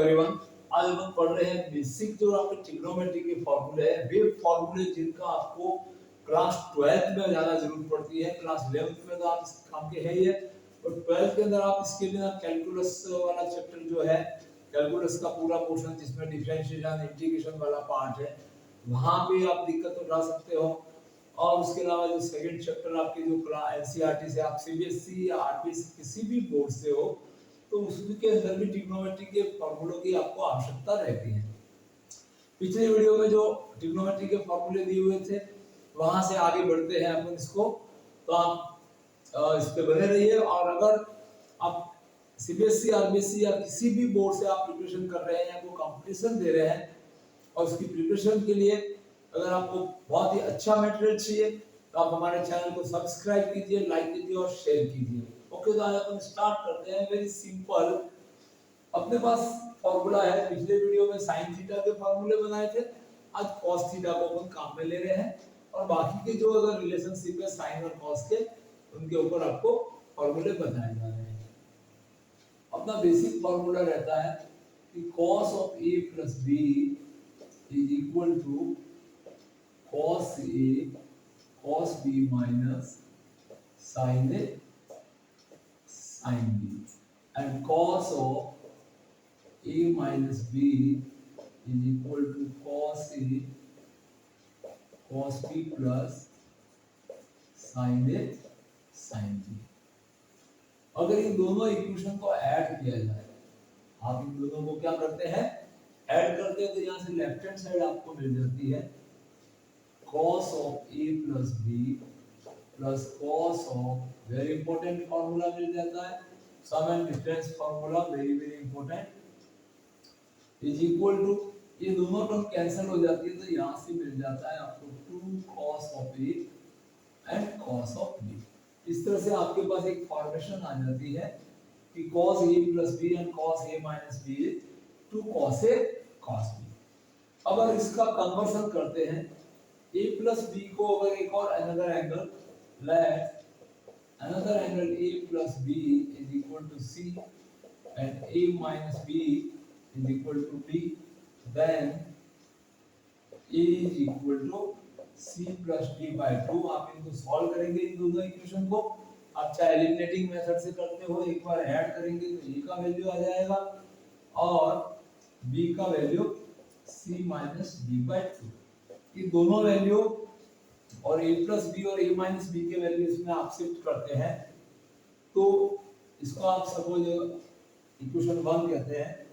Everyone, आज हम पढ़ रहे हैं बेसिक जो आपके ट्रिग्नोमेट्री के फॉर्मूले हैं, वे फॉर्मूले जिनका आपको क्लास 12th में ज्यादा जरूरत पड़ती है। क्लास 11th में तो आप इस काम के है ही है, और 12th के अंदर आप इसके बिना कैलकुलस वाला चैप्टर जो है, कैलकुलस का पूरा पोर्शन जिसमें डिफरेंशिएशन इंटीग्रेशन वाला पार्ट है, वहां पे आप दिक्कत उठा सकते हो। और उसके अलावा जो सेकंड चैप्टर आपके जो एनसीईआरटी से आप सीबीएसई या आरबीएसई किसी भी बोर्ड से हो, तो उसके अंदर भी ट्रिग्नोमेट्री के फॉर्मूलों की आपको आवश्यकता रहती है। पिछले वीडियो में जो ट्रिग्नोमेट्री के फॉर्मूले दिए हुए थे, वहां से आगे बढ़ते हैं अपन इसको, तो आप इस पे बने रहिए। और अगर आप सीबीएसई आरबीएसई या किसी भी बोर्ड से आप प्रिपरेशन कर रहे हैं या कोई कंपटीशन दे रहे हैं, और उसकी प्रिपरेशन के लिए अगर आपको बहुत ही अच्छा मटेरियल चाहिए, तो आप हमारे चैनल को सब्सक्राइब कीजिए, लाइक कीजिए और शेयर कीजिए। ओके, तो आज अपन स्टार्ट करते हैं। वेरी सिंपल, अपने पास फॉर्मूला है। पिछले वीडियो में साइन थीटा के फॉर्मूले बनाए थे, आज कॉस थीटा को अपन काम में ले रहे हैं, और बाकी के जो अगर रिलेशनशिप है साइन और कॉस के, उनके ऊपर आपको फॉर्मूले बताए जा रहे हैं। अपना बेसिक फॉर्मूला रहता है कि cos of a plus b is equal to cos a cos b minus sin a sin b, and cos of a minus b is equal to cos a cos b plus sin a sin b। अगर इन दोनों equation को add किया जाए, आप इन दोनों को क्या करते हैं, ऐड करते हैं, तो यहाँ से लेफ्ट हैंड साइड आपको मिल जाती है cos of a plus b plus cos of, very important formula मिल जाता है, sum and difference formula, very very important, is equal to, ये दोनों टर्म कैंसिल हो जाती है, तो यहां से मिल जाता है आपको 2 cos of a and cos of b। इस तरह से आपके पास एक फॉर्मेशन आ जाती है कि cos a plus b and cos a minus b is 2 cos a cos b। अब अगर इसका कन्वर्शन करते हैं, a plus b को अगर एक और another angle, let another angle a plus b is equal to c and a minus b is equal to b, then a is equal to c plus d by 2। आप इनको solve करेंगे, इन दोनों equation को, आप चाहे eliminating method से करते हो, एक बार ऐड करेंगे तो a का वैल्यू आ जाएगा और b का value c minus d by 2। ये दोनों वैल्यू और a प्लस बी और a माइनस बी के वैल्यू इसमें आप शिफ्ट करते हैं, तो इसको आप सपोज इक्वेशन 1 कहते हैं,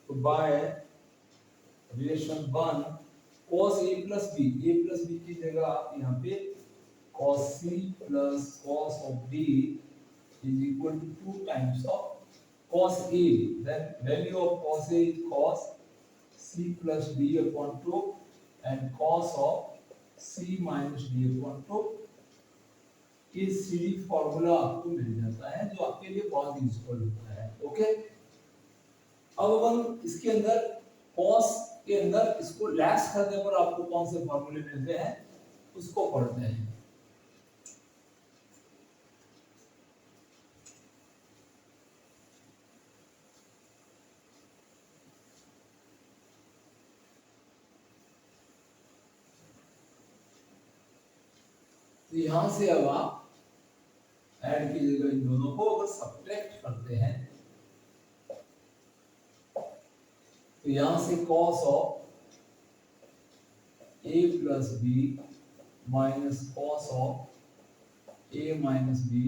तो by relation 1 cos a plus b की जगह आप यहाँ पे cos c plus cos of d is equal to 2 times of cos a, then value of cos a is cos c plus d upon 2 and cos of c minus d upon 2। इस series formula आपको मिल जाता है, जो आपके लिए बहुत useful होता है। ओके, अब अपन इसके अंदर cos के अंदर इसको लैस करने पर आपको कौन से फॉर्मूले मिलते हैं उसको पढ़ते हैं। तो यहां से अब आप ऐड कीजिएगा, इन दोनों को अगर सब्ट्रैक्ट करते हैं, तो यहां से cos of a plus b minus cos of a minus b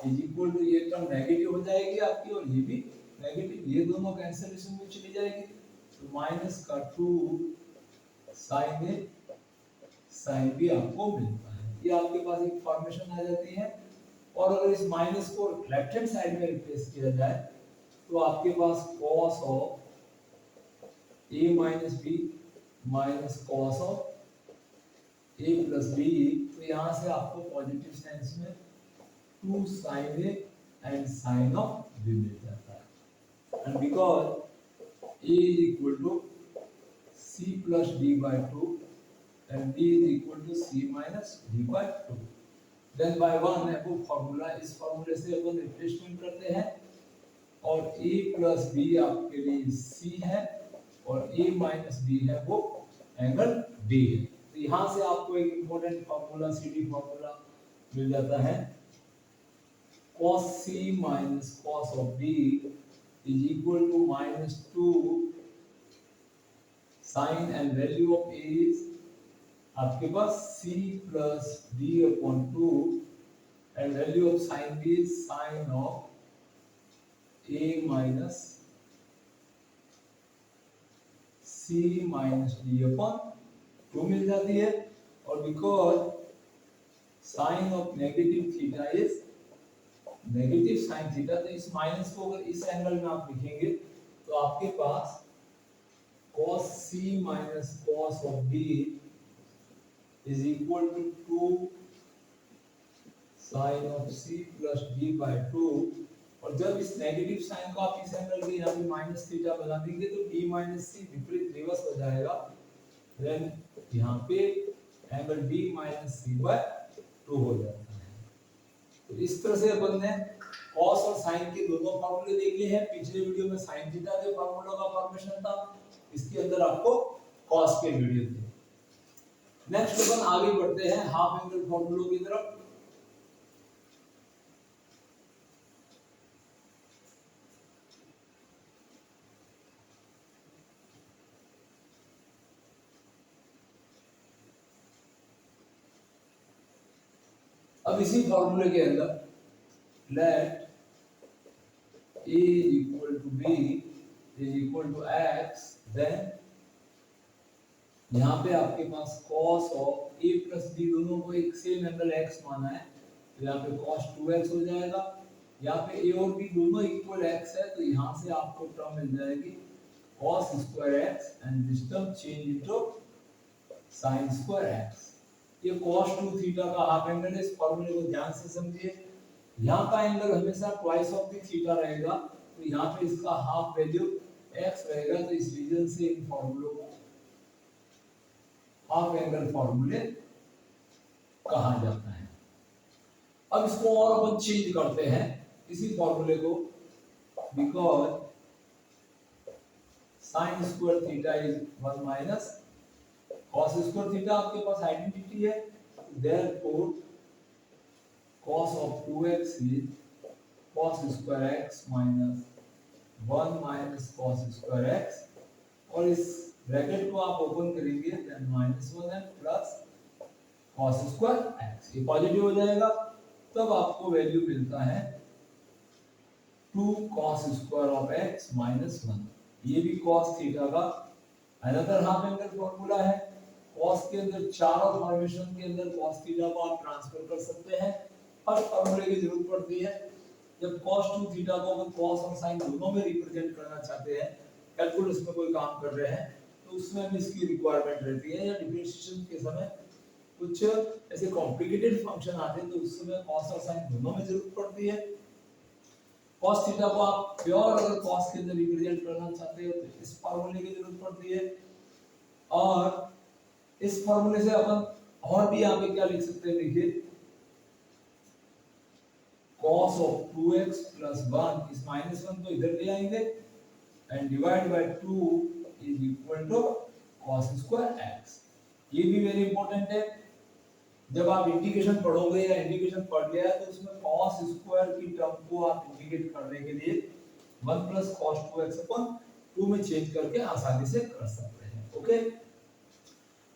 is equal to, ये टर्म नेगेटिव हो जाएगी आपकी और ये भी नेगेटिव, ये दोनों कैंसिलेशन में चली जाएगी, तो माइनस का 2 sin a sin b आपको मिलता है। ये आपके पास एक फॉर्मेशन आ जाती है, और अगर इस माइनस को लेफ्ट हैंड साइड में रिप्लेस किया जाए, तो आपके पास cos of a minus b minus cos of a plus b, तो यहाँ से आपको पॉजिटिव सेंस में 2 sin a and sin of b मिल जाता है। And because a is equal to c plus d by 2 and b is equal to c minus d by 2, then by 1 above formula, इस फॉर्मूले से अपन replacement करते हैं, और a plus B आपके लिए सी है और a माइनस बी है वो एंगल डी है। तो यहां से आपको एक important formula C D formula मिल जाता है, cos c minus cos of b is equal to -2 sin and value of a is आपके पास c plus d upon 2 and value of sin b is sin of a minus c minus d upon 2 मिल जाती है। और because sign of negative theta is negative sine theta, तो इस minus को अगर इस angle में आप लिखेंगे तो आपके पास cos c minus cos of b is equal to 2 sin of c plus d by 2। और जब इस नेगेटिव साइन को आप इस एंगल के यहाँ पे माइनस थीटा बना देंगे तो d minus c विपरीत रिवर्स हो जाएगा, देन यहाँ पे angle d minus c by 2 हो जाता है। तो इस तरह से अपन ने cos और sin के दोनों फार्मूले देख लिए हैं। पिछले वीडियो में sin थीटा के फार्मूला का फॉर्मेशन था, इसके अंदर आपको cos के वीडियो थे। नेक्स्ट अपन आगे बढ़ते हैं हाफ एंगल फार्मूलों की तरफ। अब इसी फार्मूले के अंदर late a is equal to b is equal to x, then यहाँ पे आपके पास cos of a plus b दोनों को एक सेम एंगल x माना है, तो यहाँ पे cos 2x हो जाएगा। यहाँ पे a और b दोनों इक्वल x है, तो यहाँ से आपको टर्म मिल जाएगी cos square x and this term change into sin square x। ये cos 2 थीटा का हाफ एंगल है, इस फॉर्मूले को ध्यान से समझिए। यहाँ का एंगल हमेशा ट्वाइस ऑफ द थीटा रहेगा, तो यहाँ पे इसका हाफ वैल्यू x रहेगा, तो इस रीजन से इन फॉर्मूलों को हाफ एंगल फॉर्मूले कहा जाता है। अब इसको और अपन चेंज करते हैं इसी फॉर्मूले को, because sign square theta is 1 minus cos square theta आपके पास आइडेंटिटी है, therefore cos of 2x is cos square x minus 1 minus cos square x, और इस ब्रैकेट को आप ओपन करेंगे देन -1 है प्लस cos स्क्वायर x, ये पॉजिटिव हो जाएगा, तब आपको वैल्यू मिलता है 2 cos square of x minus 1। ये भी cos थीटा का अनदर हाफ एंगल फॉर्मूला है। cos के अंदर चारों फॉर्मेशन के अंदर cos थीटा को आप ट्रांसफर कर सकते हैं, फर्स्ट फॉर्मूले की जरूरत पड़ती है जब cos 2 थीटा को अपन cos और sin दोनों में रिप्रेजेंट करना चाहते हैं, कैलकुलस में कोई काम कर रहे हैं, तो उसमें भी इसकी रिक्वायरमेंट रहती है। या डिफरेंशिएशन के समय कुछ ऐसे कॉम्प्लिकेटेड फंक्शन आते हैं तो उस समय cos और sin दोनों में जरूरत पड़ती है। cos थीटा को आप प्योर अगर cos के अंदर रिप्रेजेंट करना चाहते हो तो इस फार्मूले की जरूरत पड़ती है, और इस फार्मूले से अपन और भी यहाँ पे क्या लिख सकते हैं, देखिए cos of 2x plus 1 इस -1 को इधर ले आएंगे and divide by 2 is equal to cos square x। ये भी वेरी इंपॉर्टेंट है, जब आप इंटीग्रेशन पढ़ोगे या इंटीग्रेशन पढ़ लिया है तो उसमें cos स्क्वायर की टर्म को आप इंटीग्रेट करने के लिए 1 plus cos 2x अपन 2 में चेंज करके आसानी से कर सकते हैं। ओके,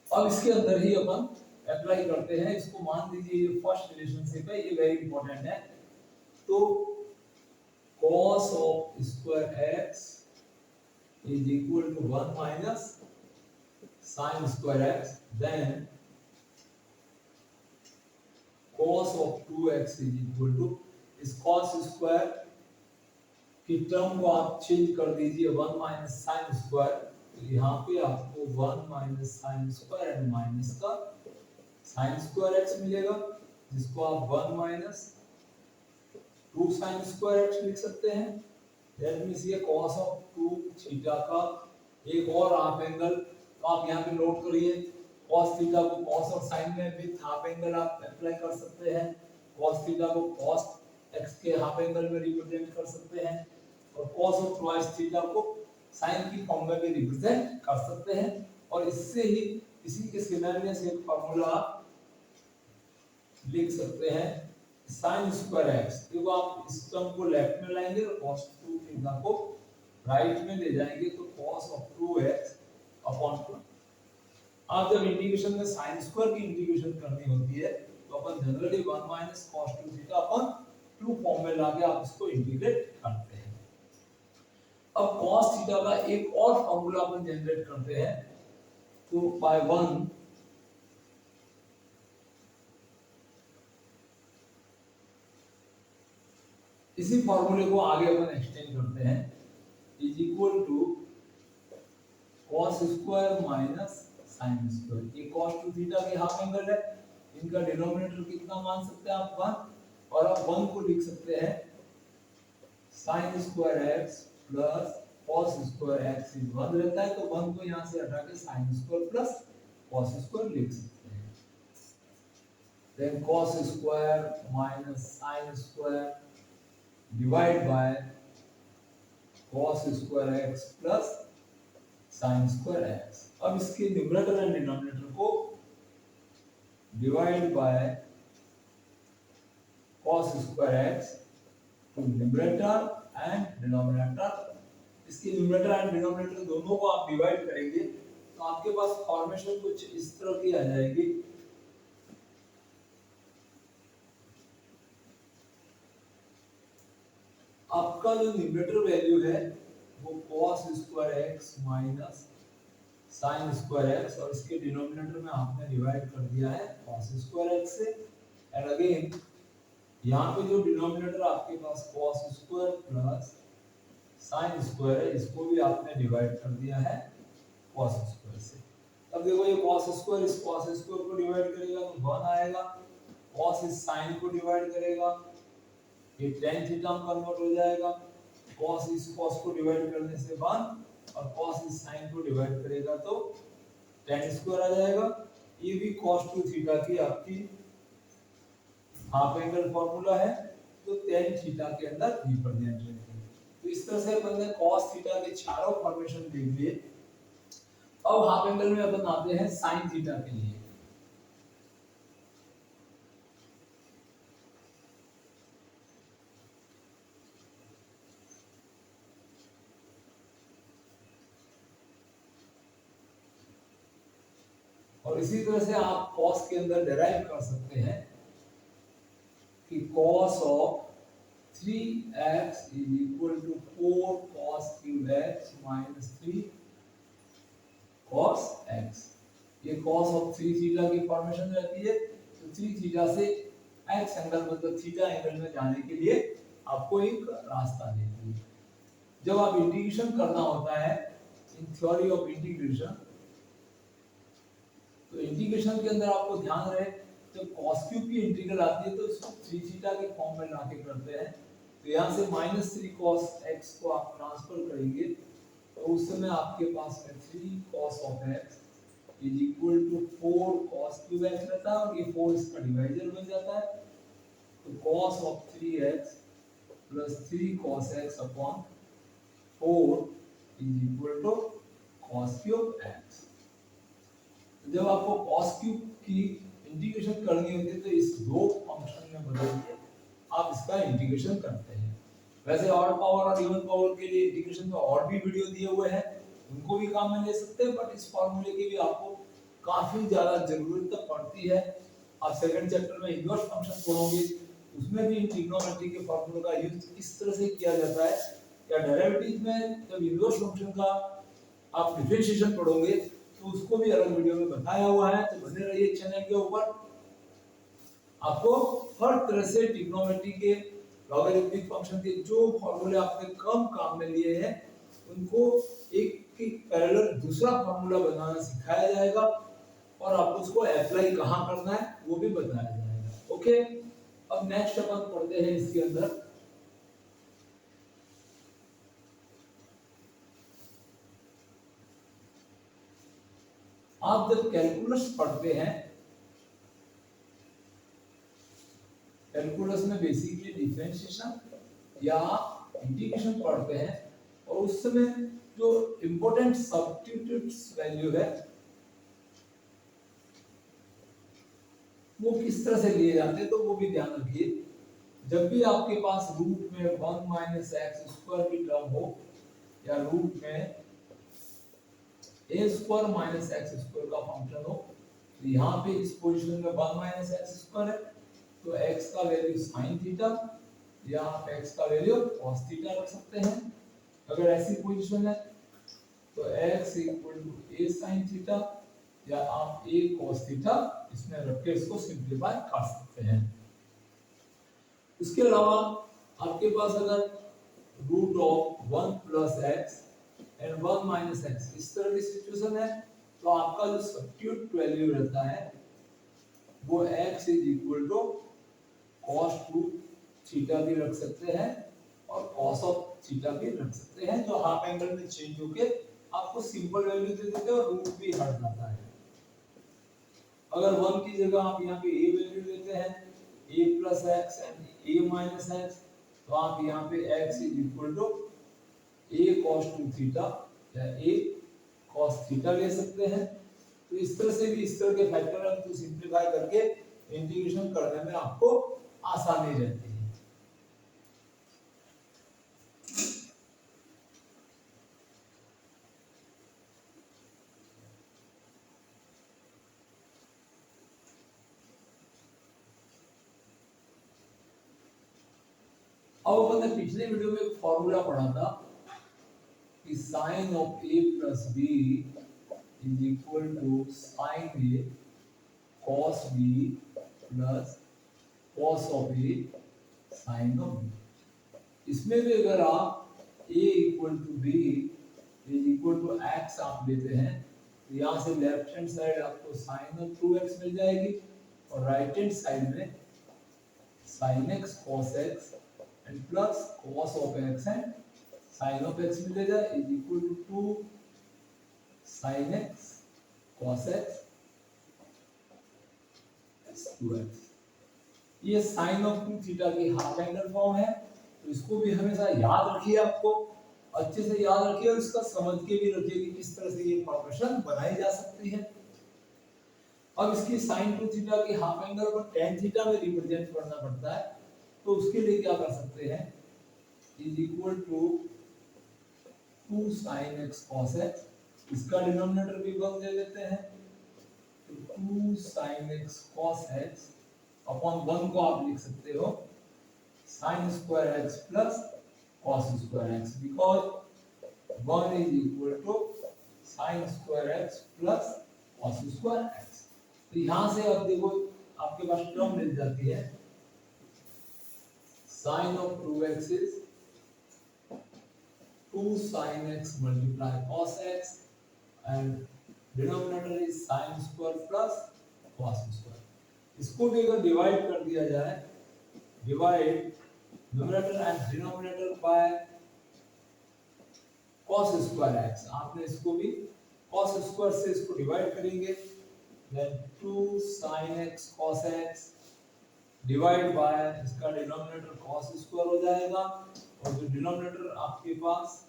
अब इसके अंदर ही अपन अप्लाई करते हैं, इसको मान लीजिए ये फर्स्ट रिलेशनशिप है, ये वेरी इंपॉर्टेंट है। तो cos of square x is equal to 1 minus sin square x, then cos of 2x is equal to इस cos स्क्वायर की टर्म को आप चेंज कर दीजिए 1 minus sin स्क्वायर, तो यहाँ पे आपको 1 minus sin square and minus का sin स्क्वायर x मिलेगा, जिसको आप 1 minus 2 sin स्क्वायर x लिख सकते हैं। दैट मींस ये cos ऑफ 2 थीटा का एक और हाफ एंगल, तो आप यहाँ पे नोट करिए cos थीटा को cos और sin में विद हाफ एंगल आप अप्लाई कर सकते हैं, cos थीटा को cos x के हाफ एंगल में रिप्रेजेंट कर सकते हैं, और cos ऑफ ट्वाइस थीटा को साइन की फॉर्म में भी रिप्रेजेंट कर सकते हैं। और इससे ही इसी के सिमिलर से एक फार्मूला लिख सकते हैं sin स्क्वायर x। देखो आप इस टर्म को लेफ्ट में लाएंगे और cos 2 थीटा को राइट में ले जाएंगे तो cos ऑफ 2x अपॉन 2। आप जब इंटीग्रेशन में sin स्क्वायर की इंटीग्रेशन करनी होती है तो अपन generally 1 minus cos 2 theta upon 2 form में लाके आप इसको इंटीग्रेट करते हैं। अब cos थीटा का एक और फार्मूला अपन जनरेट करते हैं तो बाय 1 इसी फार्मूले को आगे अपन एक्सटेंड करते हैं is equal to cos square minus sin square. ये cos 2 थीटा के हाफ एंगल है, इनका डिनोमिनेटर कितना मान सकते हैं आप 1, और आप 1 को लिख सकते हैं sin square x plus cos square x is 1 रहता है तो 1 को यहां से हटा के sin square plus cos square लिख सकते हैं। Then cos square minus sin square divide by cos square x plus sin square x। अब इसके न्यूमरेटर एंड डिनोमिनेटर को divide by cos square x to numerator and denominator. इसके numerator and denominator दोनों को आप डिवाइड करेंगे तो आपके पास फॉर्मेशन कुछ इस तरह की आ जाएगी। आपका जो न्यूमरेटर वैल्यू है वो cos square x minus sin square x और इसके डिनोमिनेटर में आपने डिवाइड कर दिया है cos स्क्वायर x से। एंड अगेन यहाँ पे जो डिनोमिनेटर आपके पास cos square plus sin square है इसको भी आपने डिवाइड कर दिया है cos स्क्वायर से। अब देखो ये cos स्क्वायर इस cos स्क्वायर को डिवाइड करेगा तो 1 आएगा, cos इस sin को डिवाइड करेगा ये tan थीटा में कन्वर्ट हो जाएगा, cos इस cos को डिवाइड करने से 1 और cos इस sin को डिवाइड करेगा तो tan स्क्वायर आ जाएगा। ये भी cos 2 थीटा की आपकी हाफ एंगल फार्मूला है तो tan थीटा के अंदर रिप्रेजेंट रहेगी। तो इस तरह से अपन ने cos थीटा के चारों फॉर्मेशन देख लिए। अब हाफ एंगल में अपन आते हैं sin थीटा के लिए। और इसी तरह से आप cos के अंदर डिराइव कर सकते हैं कि cos of 3x is equal to 4 cos cube x minus 3 cos x। ये cos ऑफ 3 थीटा की फॉर्मेशन रहती है तो 3 थीटा से x एंगल मतलब थीटा एंगल में जाने के लिए आपको एक रास्ता देती है। जब आप इंटीग्रेशन करना होता है इन थ्योरी ऑफ इंटीग्रेशन तो इंटीग्रेशन के अंदर आपको ध्यान रहे जब cos क्यूब की इंटीग्रल आती है तो इसको 3 थीटा के फॉर्म में लाके करते हैं तो यहाँ से -3 cos x को आप ट्रांसफर करेंगे तो उस समय आपके पास में 3 cos of x is equal to 4 cos cube x रहता है और ये 4 इसका डिवाइजर बन जाता है तो cos of 3x plus 3 cos x upon 4 is equal to cos cube x। जब आपको cos क्यूब की इंटीग्रेशन करनी होती है तो इस दो फंक्शन में बदल के आप इसका इंटीग्रेशन करते हैं। वैसे ऑड पावर और इवन पावर के लिए इंटीग्रेशन में और भी वीडियो दिए हुए हैं उनको भी काम में ले सकते हैं बट इस फार्मूले की भी आपको काफी ज्यादा जरूरत पड़ती है। आप सेकंड चैप्टर में इनवर्स फंक्शन पढ़ोगे उसमें भी ट्रिग्नोमेट्री के फार्मूले का यूज किस तरह से किया जाता है या डेरिवेटिव में जब इनवर्स फंक्शन का आप डिफरेंशिएशन पढ़ोगे तो उसको भी अलग वीडियो में बताया हुआ है तो बने रहिए चैनल के ऊपर। आपको हर तरह से ट्रिग्नोमेट्री के लॉगरिथमिक फंक्शन के जो फार्मूले आपने कम काम में लिए हैं उनको एक के पैरेलल दूसरा फार्मूला बनाना सिखाया जाएगा और आपको उसको अप्लाई कहां करना है वो भी बताया जाएगा। ओके, अब नेक्स्ट अपन पढ़ते हैं इसके अंदर आप जब कैलकुलस पढ़ते हैं कैलकुलस में बेसिकली डिफरेंशिएशन या इंटीग्रेशन पढ़ते हैं और उस समय जो इंपॉर्टेंट सब्स्टिट्यूट्स वैल्यू है वो किस तरह से लिए जाते हैं, तो वो भी ध्यान रखिए। जब भी आपके पास रूट में 1 माइनस एक्स स्क्वायर की टर्म हो या रूट में ए स्क्वायर माइनस एक्स स्क्वायर का फंक्शन हो, तो यहाँ पे इस पोजीशन में 1 माइनस एक्स स्क्वायर है, तो x का वैल्यू sin थीटा या आप x का वैल्यू cos थीटा रख सकते हैं। अगर ऐसी पोजीशन है तो x equal to a sin theta या आप a cos थीटा इसमें रख के इसको सिंपलीफाई कर सकते हैं। इसके अलावा आपके पास अगर root of 1 plus x and 1 minus x इस तरह की सिचुएशन है, तो आपका जो सब्स्टिट्यूट वैल्यू रहता है वो x is equal to cos 2 theta भी रख सकते हैं और cos ऑफ थीटा भी रख सकते हैं, जो हाफ एंगल में चेंज होके आपको सिंपल वैल्यू दे देते हैं और रूट भी हट जाता है। अगर 1 की जगह आप यहाँ पे a वैल्यू लेते हैं a plus x and a minus x, तो आप यहाँ पे x is equal to a cos 2 theta या a cos थीटा ले सकते हैं। तो इस तरह से भी इस तरह के फैक्टर हम तो सिंपलीफाई करके इंटीग्रेशन करने में आपको आसानी रहती है। अब अपन ने पिछले वीडियो में एक फॉर्मूला पढ़ा था कि sin of a plus b is equal to sin a cos b plus cos of a sin of b। इसमें भी अगर आप a equal to b is equal to x आप लेते हैं, तो यहाँ से लेफ्ट हैंड साइड आपको साइन ऑफ 2x मिल जाएगी और राइट हैंड साइड में sin x cos x and plus cos of x and sin of x मिलेगा is equal to 2 sin x cos x 2x। ये sin ऑफ 2 थीटा की half angle form है, तो इसको भी हमेशा याद रखिए, आपको अच्छे से याद रखिए और इसका समझ के भी रखिए कि किस तरह से ये फॉर्मेशन बनाई जा सकती है। अब इसकी sin 2 थीटा की हाफ एंगल को tan थीटा में रिप्रेजेंट करना पड़ता है, तो उसके लिए क्या कर सकते हैं, is equal to 2 sin x cos x, इसका डिनोमिनेटर भी 1 ले लेते हैं, तो 2 sin x cos x upon 1 को आप लिख सकते हो sin square x plus cos square x, because 1 is equal to sin square x plus cos square x। तो यहां से अब देखो आपके पास टर्म मिल जाती है sin of 2x is 2 sin x multiply cos x and denominator is sin square plus cos square। इसको भी अगर डिवाइड कर दिया जाए, divide numerator and denominator by cos square x, आपने इसको भी cos स्क्वायर से इसको डिवाइड करेंगे, then 2 sin x cos x divide by इसका डिनोमिनेटर cos स्क्वायर हो जाएगा और जो डिनोमिनेटर आपके पास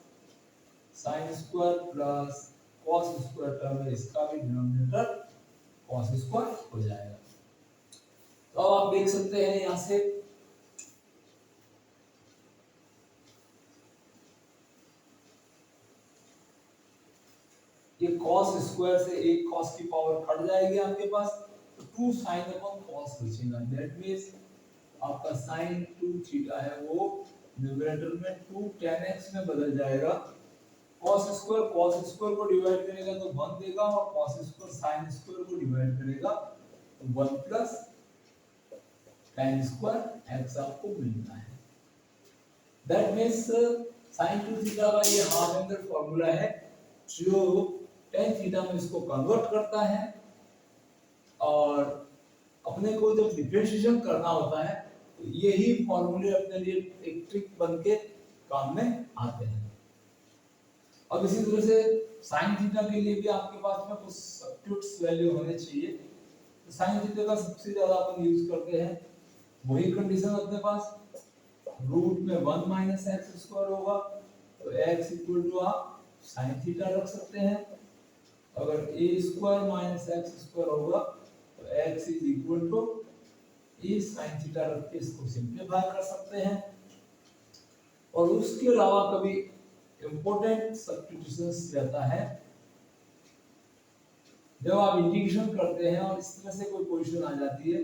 sin square plus cos square term है, इसका भी डिनोमिनेटर cos स्क्वायर हो जाएगा। तो अब आप देख सकते हैं यहां से ये cos स्क्वायर से एक cos की पावर कट जाएगी आपके पास, 2 sin अपॉन cos बचेगा। दैट मींस आपका sin 2 थीटा है वो न्यूमरेटर में 2 tan x में बदल जाएगा। cos स्क्वायर को डिवाइड करेगा तो 1 देगा और cos स्क्वायर sin स्क्वायर को डिवाइड करेगा तो 1 प्लस tan स्क्वायर x आपको मिलता है। दैट मींस sin 2 थीटा का ये हाफ एंगल फार्मूला है जो tan थीटा में इसको कन्वर्ट करता है और अपने को जब डिफरेंशिएशन करना होता है तो यही फॉर्मूले अपने लिए एक ट्रिक बन के काम में आते हैं। अब इसी तरह से sin थीटा के लिए भी आपके पास में कुछ सब्स्टिट्यूट्स वैल्यू होने चाहिए। तो sin थीटा का सबसे ज्यादा अपन यूज करते हैं वही कंडीशन अपने पास रूट में 1 माइनस एक्स स्क्वायर होगा, तो एक्स इक्वल टू आप साइन थीटा रख सकते हैं। अगर a square minus x square होगा तो x is equal to a sin theta रख के इसको सिंप्लीफाई कर सकते हैं। और उसके अलावा कभी इंपॉर्टेंट सब्स्टिट्यूशंस रहता है, जब आप इंटीग्रेशन करते हैं और इस तरह से कोई पोजीशन आ जाती है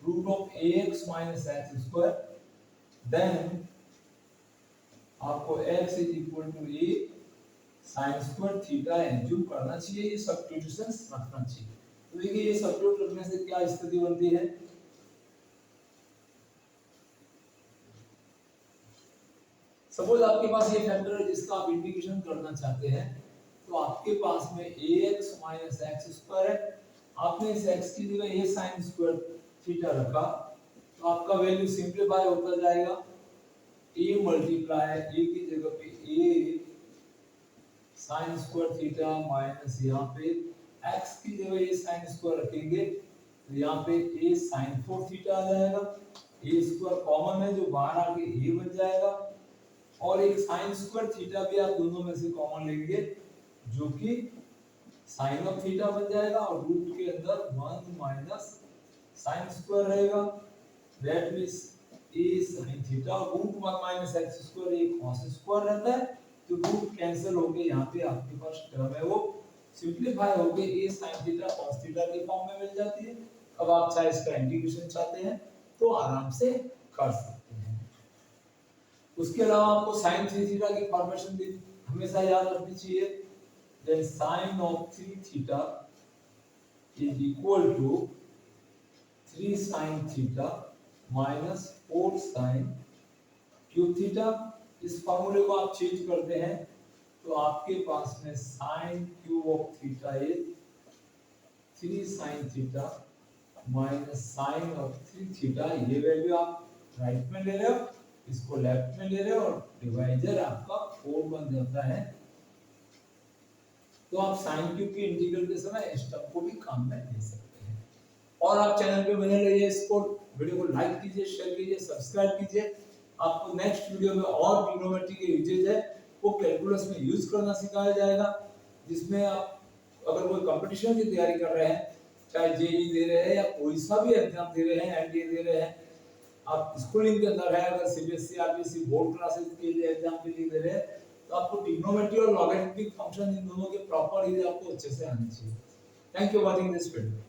root of ax minus x square, then आपको x is equal to a sin square theta assume करना चाहिए, ये सब्स्टिट्यूशंस रखना चाहिए। तो देखिए ये सब्स्टिट्यूट रखने से क्या स्थिति बनती है, सपोज आपके पास ये फैक्टर है जिसका आप इंटीग्रेशन करना चाहते हैं, तो आपके पास में ax माइनस एक्स स्क्वायर है, आपने इस x की जगह a साइन स्क्वायर थीटा रखा, तो आपका वैल्यू सिंप्लीफाई होता जाएगा, a मल्टीप्लाई a की जगह पे a sin square theta minus यहाँ पे x की जगह a साइन स्क्वायर रखेंगे तो यहाँ पे a साइन 4 थीटा आ जाएगा, a स्क्वायर कॉमन है जो बाहर आके a बन जाएगा, और एक साइन स्क्वायर थीटा भी आप दोनों में से कॉमन लेंगे जो कि साइन ऑफ थीटा बन जाएगा, और रूट के अंदर 1 माइनस साइन स्क्वायर रहेगा, that means a sin theta, root 1 minus x square एक cos स्क्वायर रहता है, तो रूट कैंसिल होके यहाँ पे आपके पास टर्म है वो सिंप्लीफाई होके a sin theta cos theta के फॉर्म में मिल जाती है। अब आप चाहे इसका इंटीग्रेशन चाहते हैं तो आराम से कर सकते हैं। उसके अलावा आपको sin 3 थीटा की फॉर्मेशन हमेशा याद रखनी चाहिए, then sin of 3 theta is equal to 3 sin theta minus 4 sine cube theta. इस फॉर्मूले को आप चेंज करते हैं तो आपके पास में sin cube of theta is 3 sin theta minus sin of 3 theta. ये वैल्यू आप राइट में ले रहे हो, इसको लेफ्ट में ले रहे हो, और डिवाइजर आपका 4 बन जाता है। तो आप साइन क्यूब के इंटीग्रल के समय इस टर्म को भी काम में ले सकते हैं। और आप चैनल पे बने रहिए, इसको वीडियो को लाइक कीजिए, शेयर कीजिए, सब्सक्राइब कीजिए। आपको नेक्स्ट वीडियो में और ट्रिग्नोमेट्री के यूजेज है वो कैलकुलस में यूज करना सिखाया जाएगा, जिसमें आप अगर कोई कंपटीशन की तैयारी कर रहे हैं, चाहे जेईई दे रहे हैं या कोई सा भी एग्जाम दे रहे हैं, एनडीए दे रहे हैं, आप स्कूलिंग के अंदर है, अगर सीबीएसई आरबीएसई बोर्ड क्लासेस के लिए एग्जाम के लिए दे रहे हैं, तो आपको ट्रिग्नोमेट्री और लॉगरिथमिक फंक्शन इन दोनों के प्रॉपर यूज आपको अच्छे से आने चाहिए। Thank you for watching this video.